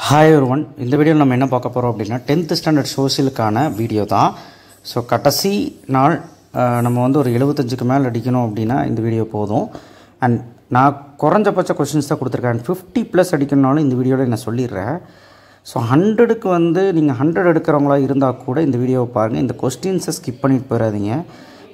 Hi everyone, இந்த வீடியோவில் நம்ம என்ன பார்க்க போகிறோம் அப்படின்னா 10th ஸ்டாண்டர்ட் சோஷியலுக்கான வீடியோ தான். ஸோ கடைசி நாள் நம்ம வந்து ஒரு 75க்கு மேலே அடிக்கணும் அப்படின்னா இந்த வீடியோ போதும். அண்ட் நான் குறைஞ்சபட்ச கொஷின்ஸ் தான் கொடுத்துருக்கேன். 50+ அடிக்கணும்னாலும் இந்த வீடியோவில் நான் சொல்லிடுறேன். ஸோ 100க்கு வந்து நீங்கள் 100 எடுக்கிறவங்களா இருந்தால் கூட இந்த வீடியோவை பாருங்கள். இந்த கொஸ்டின்ஸை ஸ்கிப் பண்ணிட்டு போயிடாதீங்க.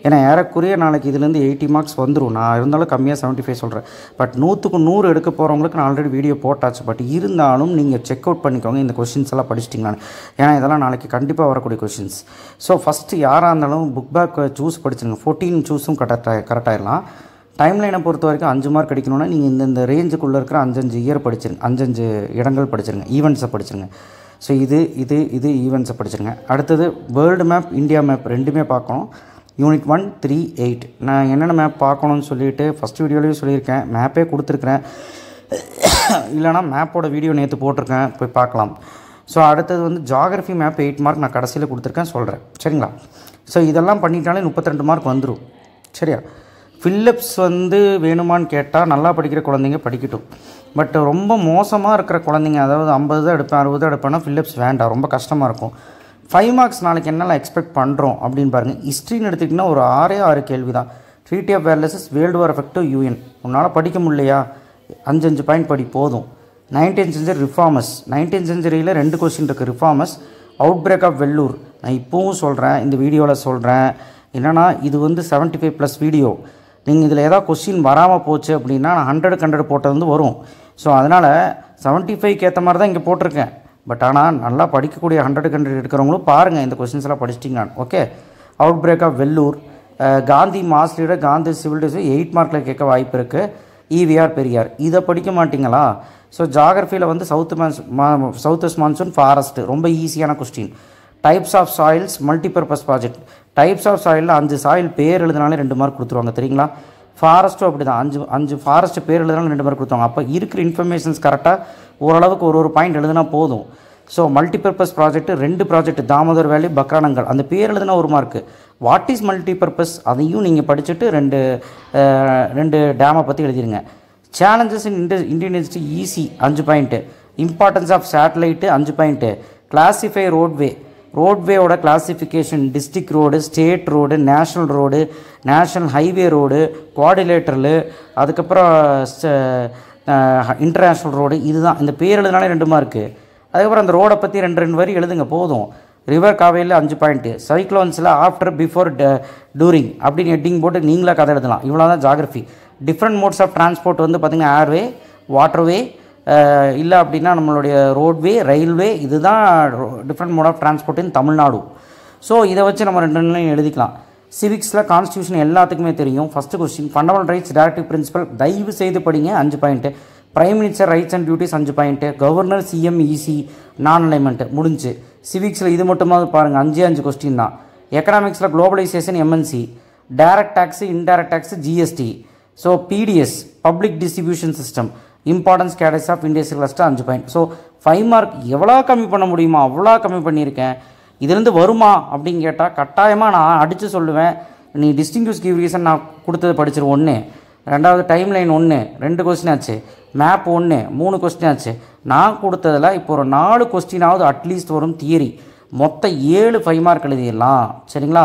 ஏன்னா ஏறக்குறைய நாளைக்கு இதுலேருந்து 80 மார்க்ஸ் வந்துடும். நான் இருந்தாலும் கம்மியாக 75 சொல்கிறேன். பட் 100க்கு 100 எடுக்க போகிறவங்களுக்கு நான் ஆல்ரெடி வீடியோ போட்டாச்சு. பட் இருந்தாலும் நீங்கள் செக் அவுட் பண்ணிக்கோங்க இந்த கொஷின்ஸ் எல்லாம் படிச்சிட்டிங்களான்னு. ஏன்னா இதெல்லாம் நாளைக்கு கண்டிப்பாக வரக்கூடிய கொஷின்ஸ். ஸோ ஃபஸ்ட்டு யாராக இருந்தாலும் புக் பேக் சூஸ் படிச்சிருங்க. 14 சூஸும் கரெக்டாகிடலாம். டைம் லைனை பொறுத்த வரைக்கும் 5 மார்க் அடிக்கணும்னா நீங்கள் இந்த ரேஞ்சுக்குள்ளே இருக்கிற 5 இயர் படிச்சிருங்க. 5 இடங்கள் படிச்சிருங்க. ஈவெண்ட்ஸை படிச்சிருங்க. ஸோ இது ஈவெண்ட்ஸை படிச்சிருங்க. அடுத்தது வேர்ல்டு மேப், இந்தியா மேப் ரெண்டுமே பார்க்கணும். யூனிட் 1, 3, 8 நான் என்னென்ன மேப் பார்க்கணும்னு சொல்லிவிட்டு ஃபஸ்ட் வீடியோலேயும் சொல்லியிருக்கேன். மேப்பே கொடுத்துருக்குறேன். இல்லைனா மேப்போட வீடியோ நேற்று போட்டிருக்கேன், போய் பார்க்கலாம். ஸோ அடுத்தது வந்து ஜாகிரஃபி மேப் 8 மார்க் நான் கடைசியில் கொடுத்துருக்கேன், சொல்கிறேன் சரிங்களா. ஸோ இதெல்லாம் பண்ணிட்டாலே 32 மார்க் வந்துடும் சரியா. ஃபில்லப்ஸ் வந்து வேணுமான்னு கேட்டால் நல்லா படிக்கிற குழந்தைங்க படிக்கட்டும். பட் ரொம்ப மோசமாக இருக்கிற குழந்தைங்க, அதாவது 50 தான் எடுப்பேன் 60 தான் எடுப்பேன்னா ஃபில்லப்ஸ் வேண்டாம், ரொம்ப கஷ்டமாக இருக்கும். 5 மார்க்ஸ் நாளைக்கு என்னெல்லாம் எக்ஸ்பெக்ட் பண்ணுறோம் அப்படின்னு பாருங்கள். ஹிஸ்ட்ரின்னு எடுத்துக்கிட்டிங்கன்னா ஒரு 6 கேள்வி தான். Treaty of Versailles, world war effective, UN. உன்னால் படிக்க முடியலையா, 5 பாயிண்ட் படி போதும். 19th செஞ்சுரி ரிஃபார்மஸ், 19th செஞ்சுரியில் 2 கொஸ்டின் இருக்குது. ரிஃபார்மஸ், அவுட் பிரேக் ஆஃப் வெல்லூர். நான் இப்போவும் சொல்கிறேன், இந்த வீடியோவில் சொல்கிறேன். என்னென்னா இது வந்து 75+ வீடியோ. நீங்கள் இதில் ஏதாவது கொஸ்டின் வராமல் போச்சு அப்படின்னா நான் 100க்கு 100 போட்டது வந்து வரும். ஸோ அதனால் 75க்கு ஏற்ற மாதிரி தான் இங்கே போட்டிருக்கேன். பட் ஆனால் நல்லா படிக்கக்கூடிய 100க்கு 100 எடுக்கிறவங்களும் பாருங்கள் இந்த கொஸ்டின்ஸ் எல்லாம் படிச்சிட்டிங்களான்னு. Okay. Outbreak of Vellore, Gandhi mass leader, Gandhi civil design 8 மார்க்கில் கேட்க வாய்ப்பு இருக்குது. ஈவிஆர் பெரியார் இதை படிக்க மாட்டிங்களா? ஸோ ஜாகிரஃபியில் வந்து சவுத் வெஸ்ட் மான்சூன் ஃபாரஸ்ட்டு ரொம்ப ஈஸியான question. Types of soils, multipurpose project. Types of சாயிலில் 5 சாயில் பேர் எழுதினாலே 2 மார்க் கொடுத்துருவாங்க தெரியுங்களா. ஃபாரஸ்ட்டும் அப்படி தான், 5 ஃபாரஸ்ட்டு பேர் எழுதினாலும் 2 மார்க் கொடுத்துருவாங்க. அப்போ இருக்கிற இன்ஃபர்மேஷன்ஸ் கரெக்டாக ஓரளவுக்கு ஒரு பாயிண்ட் எழுதினா போதும். So multipurpose project 2 project, Damodar வேலி, பக்ரானங்கல். அந்த பேர் எழுதினா 1 மார்க்கு. வாட் இஸ் மல்டிபர்பஸ் அதையும் நீங்கள் படிச்சுட்டு 2 டேமை பற்றி எழுதிடுங்க. Challenges in Indian history easy 5 point. Importance of satellite 5 point. Classify ரோட்வேயோட classification, district road, state road, national road, national highway road, quadrilateral, அதுக்கப்புறம் இன்டர்நேஷ்னல் ரோடு. இதுதான் இந்த பேர் எழுதினாலே 2 மார்க்கு. அதுக்கப்புறம் அந்த ரோடை பற்றி 2 வரி எழுதுங்க போதும். ரிவர் காவேரியில் 5 பாயிண்ட்டு. சைக்ளோன்ஸில் ஆஃப்டர், பிஃபோர், டூரிங் அப்படின்னு ஹெட்டிங் போட்டு நீங்களாக கதை எழுதலாம். இவ்வளோ தான் geography. Different modes of transport வந்து பார்த்திங்கன்னா ஏர்வே, வாட்டர்வே, இல்லை அப்படின்னா நம்மளுடைய ரோட்வே, ரயில்வே. இதுதான் different mode of transport in Tamil Nadu. So இதை வச்சு நம்ம 2 நிலையும் எழுதிக்கலாம். சிவிக்ஸில் கான்ஸ்டியூஷன் எல்லாத்துக்குமே தெரியும். First question fundamental rights, directive principle தயவு செய்து படிங்க 5 point. Prime minister rights and duties 5 point. Governor, CM, EC, non alignment முடிஞ்சு. சிவிக்ஸில் இது மட்டுமாவது பாருங்கள், 5 கொஸ்டின் தான். எக்கனாமிக்ஸில் globalisation, MNC, direct tax, indirect tax, GST. So PDS, public distribution system, importance கேட்டஸ் of industrial cluster 5 point. So 5 mark எவ்வளோ கம்மி பண்ண முடியுமோ அவ்வளோ கம்மி பண்ணியிருக்கேன். இதுலேருந்து வருமா அப்படின்னு கேட்டால் கட்டாயமாக நான் அடித்து சொல்லுவேன். நீ டிஸ்டிங்யூஸ் கிவ் ரீசன் நான் கொடுத்தது படிச்சிரு 1, ரெண்டாவது டைம் லைன் 1, 2 கொஸ்டின் ஆச்சு. மேப் 1, 3 கொஸ்டின் ஆச்சு. நான் கொடுத்ததில் இப்போ ஒரு 4 கொஸ்டினாவது அட்லீஸ்ட் வரும் தியரி. மொத்தம் 7 5 மார்க் எழுதிடலாம் சரிங்களா.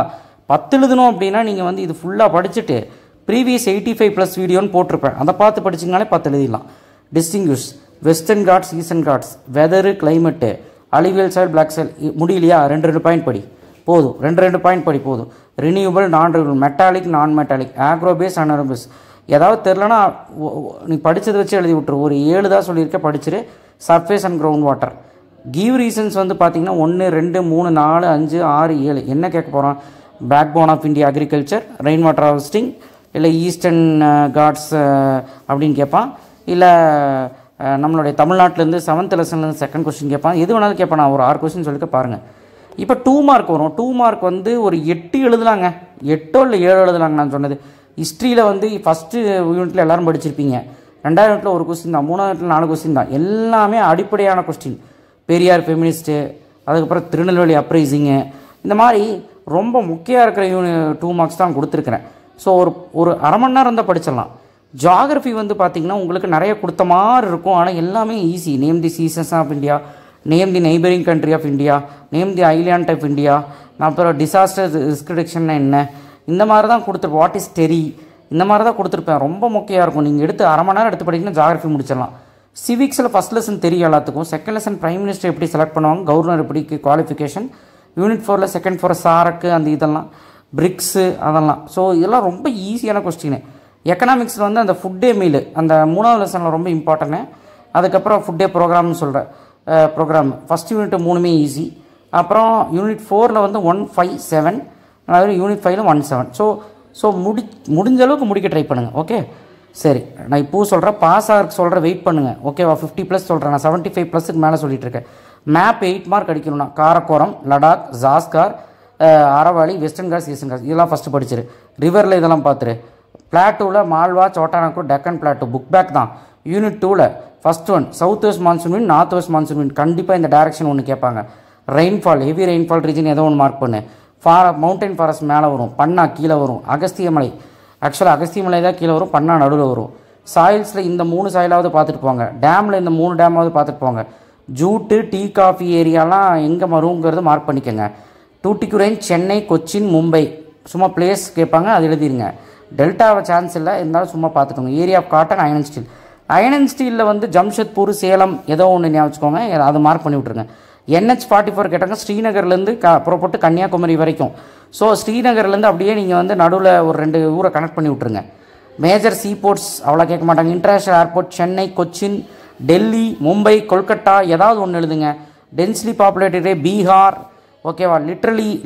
10 எழுதணும் அப்படின்னா நீங்கள் வந்து இது ஃபுல்லாக படிச்சுட்டு ப்ரீவியஸ் 85+ வீடியோன்னு போட்டிருப்பேன், அதை பார்த்து படிச்சிங்கனாலே 10 எழுதிடலாம். Distinguish, Western Ghats, Eastern Ghats, weather, climate, alluvial soil, black soil. முடியலையா 2 பாயிண்ட் படி போதும். 2 பாயிண்ட் படி போதும். Renewable, non renewable, metallic, non metallic, agro based, அனரோபேஸ். ஏதாவது தெரிலனா நீ படித்ததை வச்சு எழுதி விட்டுரு. ஒரு 7 தான் சொல்லியிருக்கேன், படிச்சிரு. Surface and ground water. Give reasons வந்து பார்த்திங்கன்னா 1, 2, 3, 4, 5, 6, 7 என்ன கேட்க போகிறோம். Backbone of India agriculture, rain water harvesting, இல்லை ஈஸ்டர்ன் காட்ஸ் அப்படின்னு கேட்பான். இல்லை நம்மளுடைய தமிழ்நாட்டிலேருந்து 7th லெசன்லேருந்து 2nd கொஸ்டின் கேட்பான். எது வேணாலும் கேட்பான். நான் ஒரு 6 கொஸ்டின் சொல்லிக்க பாருங்கள். இப்போ 2 மார்க் வரும். 2 மார்க் வந்து ஒரு 8 எழுதலாங்க, 8 இல்லை 7 எழுதலாங்க. நான் சொன்னது ஹிஸ்ட்ரியில் வந்து ஃபஸ்ட்டு யூனிட்டில் எல்லோரும் படிச்சிருப்பீங்க. 2வது யூனிட்டில் 1 கொஸ்டின் தான், 3வது யூனிட்டில் 4 கொஸ்டின் தான். எல்லாமே அடிப்படையான கொஸ்டின். பெரியார் ஃபெமினிஸ்ட்டு, அதுக்கப்புறம் திருநெல்வேலி அப்ரைசிங்கு, இந்த மாதிரி ரொம்ப முக்கியம் இருக்கிற 2 மார்க்ஸ் தான் கொடுத்துருக்குறேன். ஸோ ஒரு 1/2 மணி நேரம் தான் படிச்சிடலாம். ஜியாகிரஃபி வந்து பார்த்திங்கன்னா உங்களுக்கு நிறைய கொடுத்த மாதிரி இருக்கும், ஆனால் எல்லாமே easy. Name the seasons of India, name the neighbouring country of India, name the island of India, அப்புறம் டிசாஸ்டர் ரிஸ்க் ரிடக்ஷன் என்ன, இந்த மாதிரி தான் கொடுத்துருப்பேன். வாட் இஸ் டெரி, இந்த மாதிரி தான் கொடுத்துருப்பேன். ரொம்ப முக்கியமாக இருக்கும். நீங்கள் எடுத்து அரை மணி நேரம் எடுத்து படிக்கணும், ஜியாகிரஃபி முடிச்சிடலாம். சிவிக்ஸில் ஃபஸ்ட் லெசன் தெரியும் எல்லாத்துக்கும். செகண்ட் லெசன் பிரைம் மினிஸ்டர் எப்படி செலக்ட் பண்ணுவாங்க, கவர்னர் எப்படி குவாலிஃபிகேஷன், யூனிட் 4ல் செகண்ட் 4 சாரக்கு அந்த இதெல்லாம் பிரிக்ஸு அதெல்லாம். ஸோ இதெல்லாம் ரொம்ப ஈஸியான கொஸ்டின். எக்கனாமிக்ஸில் வந்து அந்த ஃபுட் டே மீல் அந்த 3வது லெசனில் ரொம்ப இம்பார்ட்டன்ட்டு. அதுக்கப்புறம் ஃபுட் டே ப்ரோக்ராம்னு சொல்கிறேன். ப்ரோக்ராம் ஃபஸ்ட் யூனிட் 3மே ஈஸி. அப்புறம் யூனிட் 4ல் வந்து 157, அதாவது யூனிட் 5ல் 17. ஸோ முடிஞ்ச அளவுக்கு முடிக்க ட்ரை பண்ணுங்கள். ஓகே சரி, நான் இப்போது சொல்கிறேன், பாஸ் ஆகிறதுக்கு சொல்கிறேன், வெயிட் பண்ணுங்கள். ஓகேவா, 50+ சொல்கிறேன், நான் 75+க்கு மேலே சொல்லிட்டு இருக்கேன். மேப் 8 மார்க் அடிக்கணும்னா காரக்கோரம், லடாக், ஜாஸ்கார், அரவாளி, வெஸ்டர்ன் காட்ஸ், ஈஸ்டர்ன் காட்ஸ் இதெல்லாம் ஃபஸ்ட்டு படிச்சிரு. ரிவரில் இதெல்லாம் பார்த்துரு. பிளாட்டூவில் Malwa, Chotanagpur, Deccan plateau book back தான். யூனிட் 2ல் first one south west monsoon wind, north west monsoon wind. கண்டிப்பாக இந்த டைரக்ஷன் ஒன்று கேட்பாங்க. ரெயின்ஃபால், ஹெவி ரெயின்ஃபால் ரீஜன் ஏதோ ஒன்று மார்க் பண்ணு. மவுண்டைன் ஃபாரஸ்ட் மேலே வரும், பன்னா கீழே வரும், அகஸ்தியமலை ஆக்சுவலாக அகஸ்தியமலை தான் கீழே வரும், பன்னா நடுவில் வரும். சாயில்ஸில் இந்த 3 சாயிலாவது பார்த்துட்டு போங்க. டேமில் இந்த 3 டேமாவது பார்த்துட்டு போங்க. ஜூட்டு, டீ காஃபி ஏரியாலாம் எங்கே வருங்கிறது மார்க் பண்ணிக்கோங்க. டூட்டிக்குரைன், சென்னை, கொச்சின், மும்பை சும்மா பிளேஸ் கேட்பாங்க, அது எழுதிருங்க. டெல்டாவை சான்ஸ் இல்லை, இருந்தாலும் சும்மா பார்த்துக்கோங்க. Area of cotton, iron and steel. Iron and ஸ்டீலில் வந்து ஜம்ஷெத்பூர், சேலம் ஏதோ ஒன்று ஞாபகம் வச்சுக்கோங்க, அதை மார்க் பண்ணி விட்ருங்க. NH-44 கேட்டாங்க, ஸ்ரீநகர்லேருந்து புறப்பட்டு கன்னியாகுமரி வரைக்கும். ஸோ ஸ்ரீநகர்லேருந்து அப்படியே நீங்கள் வந்து நடுவில் ஒரு 2 ஊரை கனெக்ட் பண்ணி விட்ருங்க. மேஜர் சீபோர்ட்ஸ் அவ்வளோ கேட்க மாட்டாங்க. இன்டர்நேஷ்னல் ஏர்போர்ட் சென்னை, கொச்சின், டெல்லி, மும்பை, கொல்கட்டா ஏதாவது ஒன்று எழுதுங்க. Densely populated Bihar. ஓகேவா,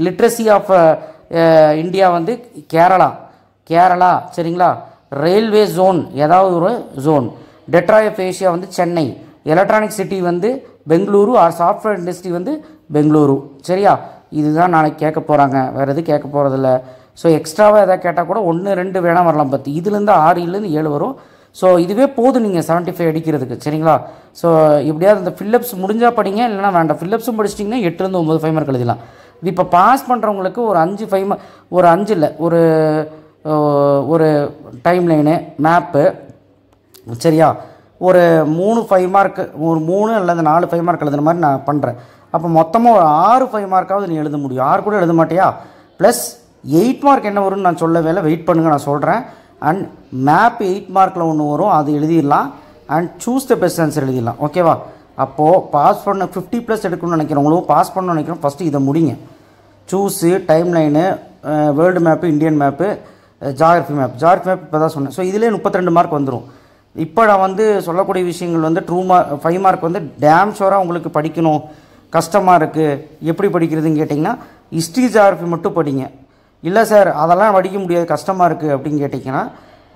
லிட்ரஸி ஆஃப் இந்தியா வந்து கேரளா சரிங்களா. ரயில்வே ஜோன் ஏதாவது ஒரு ஜோன். டெட்ராய் ஆஃப் ஏஷியா வந்து சென்னை. எலக்ட்ரானிக் சிட்டி வந்து பெங்களூரு, ஆர் சாஃப்ட்வேர் இண்டஸ்ட்ரி வந்து பெங்களூரு. சரியா, இதுதான் நாளைக்கு கேட்க போகிறாங்க, வேறு எதுவும் கேட்க போகிறதில்ல. ஸோ எக்ஸ்ட்ராவாக எதாவது கேட்டால் கூட 1, 2 வேணால் வரலாம். 10 இதுலேருந்து 6 7 வரும். ஸோ இதுவே போதும் நீங்கள் 75 அடிக்கிறதுக்கு. சரிங்களா, ஸோ எப்படியாவது இந்த ஃபில்லப்ஸ் முடிஞ்சால் படிங்க, இல்லைனா வேண்டாம். ஃபில்லப்ஸும் படிச்சிட்டிங்கன்னா 8லேருந்து 9 5 மார்க் எழுதலாம். இது இப்போ பாஸ் பண்ணுறவங்களுக்கு ஒரு 5 5 மார்க், ஒரு 5 இல்லை, ஒரு டைம் லைனு மேப்பு சரியா, ஒரு 3 5 மார்க், ஒரு 3 அல்லது 4 5 மார்க் எழுதுன மாதிரி நான் பண்ணுறேன். அப்போ மொத்தமாக ஒரு 6 5 மார்க்காவது நீ எழுத முடியும். 6 கூட எழுத மாட்டியா? ப்ளஸ் 8 மார்க் என்ன வரும்னு நான் சொல்லவே இல்லை, வெயிட் பண்ணுங்கள், நான் சொல்கிறேன். அண்ட் மேப் 8 மார்க்கில் ஒன்று வரும், அது எழுதிடலாம். And choose the best answer எழுதிடலாம். ஓகேவா, அப்போது பாஸ் பண்ண 50+ எடுக்கணும்னு நினைக்கிறவங்களும் பாஸ் பண்ணணும்னு நினைக்கிறோம், ஃபஸ்ட்டு இதை முடிங்க. Choose, time line, world map, Indian map, geography map இப்போ தான் சொன்னேன். ஸோ இதிலே 32 மார்க் வந்துடும். இப்போ நான் வந்து சொல்லக்கூடிய விஷயங்கள் வந்து 5 மார்க் வந்து டேம் ஷோராக உங்களுக்கு படிக்கணும், கஷ்டமாக இருக்குது, எப்படி படிக்கிறதுன்னு கேட்டிங்கன்னா ஹிஸ்ட்ரி ஜியாகிரஃபி மட்டும் படிங்க. இல்லை சார் அதெல்லாம் படிக்க முடியாது, கஷ்டமாக இருக்குது அப்படின்னு கேட்டிங்கன்னா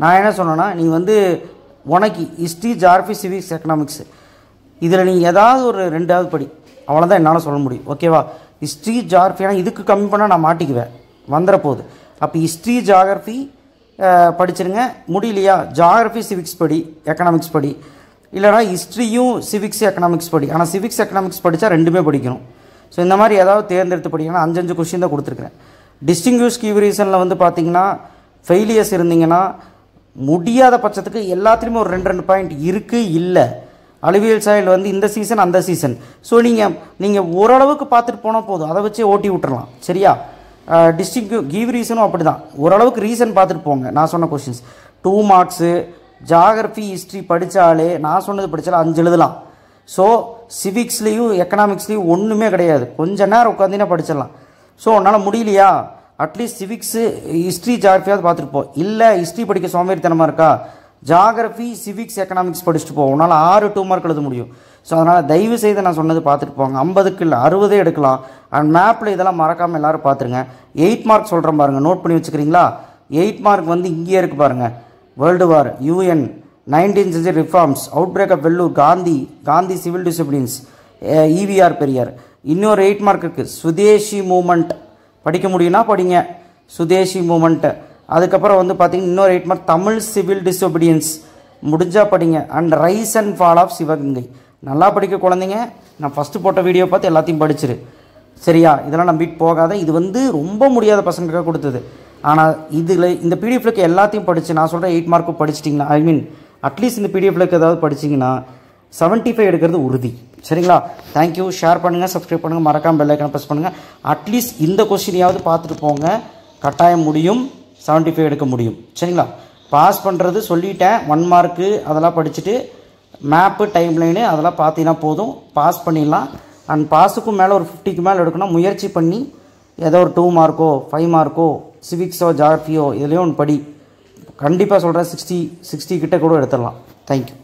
நான் என்ன சொன்னேன்னா, நீ வந்து உனக்கு ஹிஸ்ட்ரி, ஜியாகிரஃபி, சிவிக்ஸ், எக்கனாமிக்ஸ் இதில் நீ ஏதாவது ஒரு 2வது படி, அவ்வளோதான் என்னால் சொல்ல முடியும். ஓகேவா, ஹிஸ்ட்ரி ஜியாகிரஃபினா இதுக்கு கம்மி பண்ணால் நான் மாட்டிக்குவேன், வந்துட போகுது. அப்போ ஹிஸ்ட்ரி ஜியாகிரஃபி படிச்சிருங்க. முடியலையா ஜியாகிரஃபி சிவிக்ஸ் படி, எக்கனாமிக்ஸ் படி, இல்லைனா ஹிஸ்ட்ரியும் சிவிக்ஸ் எக்கனாமிக்ஸ் படி. ஆனால் சிவிக்ஸ் எக்கனாமிக்ஸ் படித்தா 2மே படிக்கணும். ஸோ இந்த மாதிரி ஏதாவது தேர்ந்தெடுத்து படிக்கணும். 5 கொஸ்டின் தான் கொடுத்துருக்குறேன். டிஸ்டிங்யூஷ் கீ ரீசனில் வந்து பார்த்தீங்கன்னா ஃபெயிலியர்ஸ் இருந்தீங்கன்னா முடியாத பட்சத்துக்கு எல்லாத்துலேயுமே ஒரு 2 பாயிண்ட் இருக்குது. இல்லை அலுவியல் சாயில் வந்து இந்த சீசன் அந்த சீசன். ஸோ நீங்கள் ஓரளவுக்கு பார்த்துட்டு போனால் போதும், அதை வச்சே ஓட்டி விட்டுறலாம். சரியா, கீவ் ரீசனும் அப்படி தான், ஓரளவுக்கு ரீசன் பார்த்துட்டு போங்க. நான் சொன்ன கொஸ்டின்ஸ் 2 மார்க்ஸு. ஜியாகிரஃபி, ஹிஸ்ட்ரி படித்தாலே நான் சொன்னது படித்தாலே 5 எழுதலாம். ஸோ சிவிக்ஸ்லேயும் எக்கனாமிக்ஸ்லேயும் ஒன்றுமே கிடையாது, கொஞ்சம் நேரம் உட்காந்தினா படிச்சிடலாம். ஸோ உன்னால் முடியலையா அட்லீஸ்ட் சிவிக்ஸு, ஹிஸ்ட்ரி, ஜியாகிரஃபியாவது பார்த்துட்டு போ. இல்லை ஹிஸ்ட்ரி படிக்க சோம்பேறித்தனமாக இருக்கா, ஜியாகிரஃபி, சிவிக்ஸ், எக்கனாமிக்ஸ் படிச்சுட்டு போ, உன்னால் 6 2 மார்க் எழுத முடியும். ஸோ அதனால் தயவு செய்து நான் சொன்னது பார்த்துட்டு போங்க. 50க்கு இல்லை 60 எடுக்கலாம். அண்ட் மேப்பில் இதெல்லாம் மறக்காமல் எல்லோரும் பார்த்துருங்க. 8 மார்க் சொல்கிறேன் பாருங்கள், நோட் பண்ணி வச்சுக்கிறீங்களா. 8 மார்க் வந்து இங்கேயே இருக்குது பாருங்கள். World war, UN, 19th century reforms, outbreak of Vellore, Gandhi civil disciplines, EVR Periyar. இன்னொரு 8 மார்க் இருக்குது, சுதேசி மூமெண்ட். படிக்க முடியும்னா படிங்க, சுதேசி மூமெண்ட்டு. அதுக்கப்புறம் வந்து பார்த்தீங்கன்னா இன்னொரு 8 மார்க் தமிழ் சிவில் டிசோபீடியன்ஸ், முடிஞ்சால் படிங்க. And rise and fall of Sivaganga. நல்லா படிக்க குழந்தைங்க, நான் ஃபஸ்ட்டு போட்ட வீடியோ பார்த்து எல்லாத்தையும் படிச்சிரு. சரியா, இதெல்லாம் நம்பிட்டு போகாத. இது வந்து ரொம்ப முடியாத பசங்களுக்காக கொடுத்தது. ஆனால் இதில் இந்த பிடிஎஃப்லுக்கு எல்லாத்தையும் படித்து நான் சொல்கிறேன் 8 மார்க்கும் படிச்சிட்டிங்கன்னா ஐ மீன் அட்லீஸ்ட் இந்த பிடிஎஃப்லுக்கு ஏதாவது படிச்சிங்கன்னா 75 எடுக்கிறது உறுதி. சரிங்களா? தேங்க்யூ. ஷேர் பண்ணுங்கள், சப்ஸ்கிரைப் பண்ணுங்கள், மறக்காமல் பெல் ஐக்கானை ப்ரெஸ் பண்ணுங்கள். அட்லீஸ்ட் இந்த கொஸ்டினையாவது பார்த்துட்டு போங்க. கட்டாயம் முடியும், 75 எடுக்க முடியும். சரிங்களா? பாஸ் பண்ணுறது சொல்லிட்டேன். 1 மார்க்கு அதெல்லாம் படிச்சுட்டு மேப்பு டைம் லைனு அதெல்லாம் பார்த்தீங்கன்னா போதும், பாஸ் பண்ணிடலாம். அண்ட் பாஸுக்கும் மேலே ஒரு 50க்கு மேலே எடுக்கணும். முயற்சி பண்ணி ஏதோ ஒரு 2 மார்க்கோ 5 மார்க்கோ சிவிக்ஸோ ஜாகிரஃபியோ இதுலேயும் ஒன்று படி. கண்டிப்பாக சொல்கிறேன் 60 கிட்ட கூட எடுத்துடலாம். தேங்க்யூ.